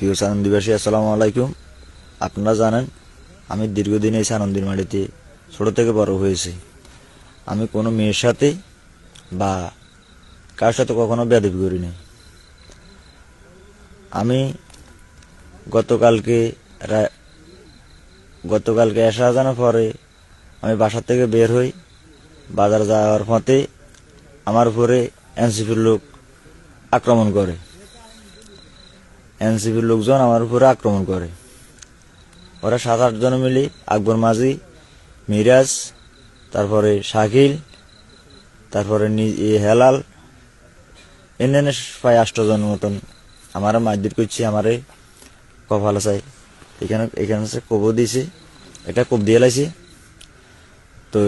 প্রিয় সানন্দীবাসী, আসসালামু আলাইকুম। আপনারা জানেন আমি দীর্ঘদিন এই সানন্দীর মাটিতে ছোট থেকে বড় হয়েছি। আমি কোনো মেয়ের সাথে বা কার সাথে কখনো বেয়াদবি করিনি। আমি গতকালকে এসা জানার পরে আমি বাসা থেকে বের হই। বাজার যাওয়ার পথে আমার উপরে এনসিপির লোক আক্রমণ করে। এনসিপির লোকজন আমার উপরে আক্রমণ করে। ওরা 7-8 জন মিলে আকবর মাঝি, মিরাজ, তারপরে শাকিল, তারপরে হেলাল, এনে প্রায় 8 জন মতন আমার মারধর করছে। আমারে কপাল চাই এখানে কোপ দিয়েছে, একটা কোপ দিয়ে লাইছে। তো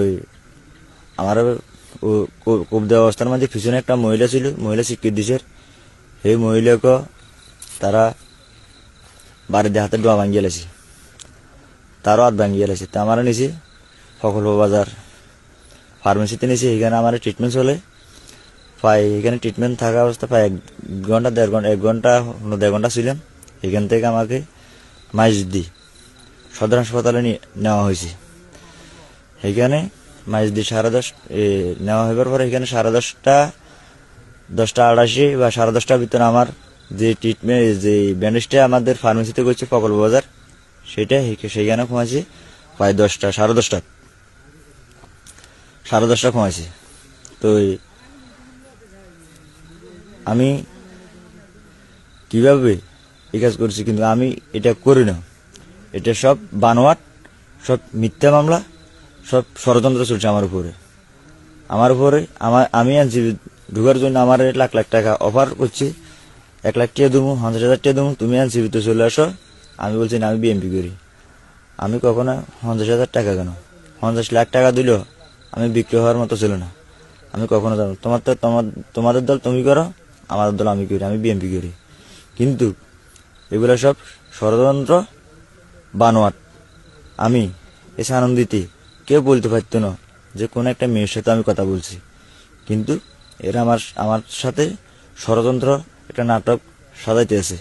আমার কোপ দেওয়া অবস্থার মাঝে পিছনে একটা মহিলা ছিল, মহিলা স্বীকৃতি দিছে। সেই মহিলাকে তারা বাড়িতে হাতে ডোয়া ভাঙিয়ে লাইছে, তারও হাত ভাঙিয়ে লাইছে। তা আমার নিচে ফকল বাজার ফার্মেসিতে নিয়েছি। এখানে আমার ট্রিটমেন্ট চলে। প্রায় এখানে ট্রিটমেন্ট থাকা অবস্থা প্রায় 1.5 ঘন্টা ছিলাম। এখান থেকে আমাকে মাইজদি সদর হাসপাতালে নেওয়া হয়েছে। এখানে মাইজদি 10:30 নেওয়া হবার পরে এখানে 10:30 বা 10:30টার ভিতরে আমার যে ট্রিটমেন্ট, যে ব্যান্ডেজটা আমাদের ফার্মেসিতে করছে প্রকল্প বাজার, সেইখানে কমাইছে প্রায় 10:30 কমাইছে। তো আমি কিভাবে এই কাজ করছি, কিন্তু আমি এটা করি না। এটা সব বানোয়াট, সব মিথ্যা মামলা, সব ষড়যন্ত্র চলছে আমার উপরে। আমি এনসিপি ঢুকার জন্য আমার লাখ টাকা অফার করছি। 1 লাখ টাকা দেবো, 50,000 টাকা দেবো, তুমি এনসিপিতে চলে আসো। আমি বলছি না, আমি বিএমপি করি। আমি কখনো 50,000 টাকা কেন, 50 লাখ টাকা দিলেও আমি বিক্রি হওয়ার মতো ছিল না। আমি কখনো যাবো তোমাদের দল তুমি করো, আমাদের দল আমি করি, আমি বিএমপি করি। কিন্তু এগুলো সব ষড়যন্ত্র, বানোয়াট। আমি এসে আনন্দিতে কেউ বলতে পারতো না যে কোনো একটা মেয়ের সাথে আমি কথা বলছি। কিন্তু এরা আমার সাথে ষড়যন্ত্র, একটা নাটক সাজাইতেছে।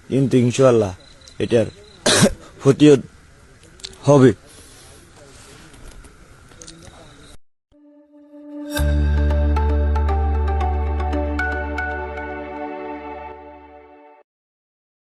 কিন্তু ইনশাআল্লাহ এটার প্রতিরোধ হবে।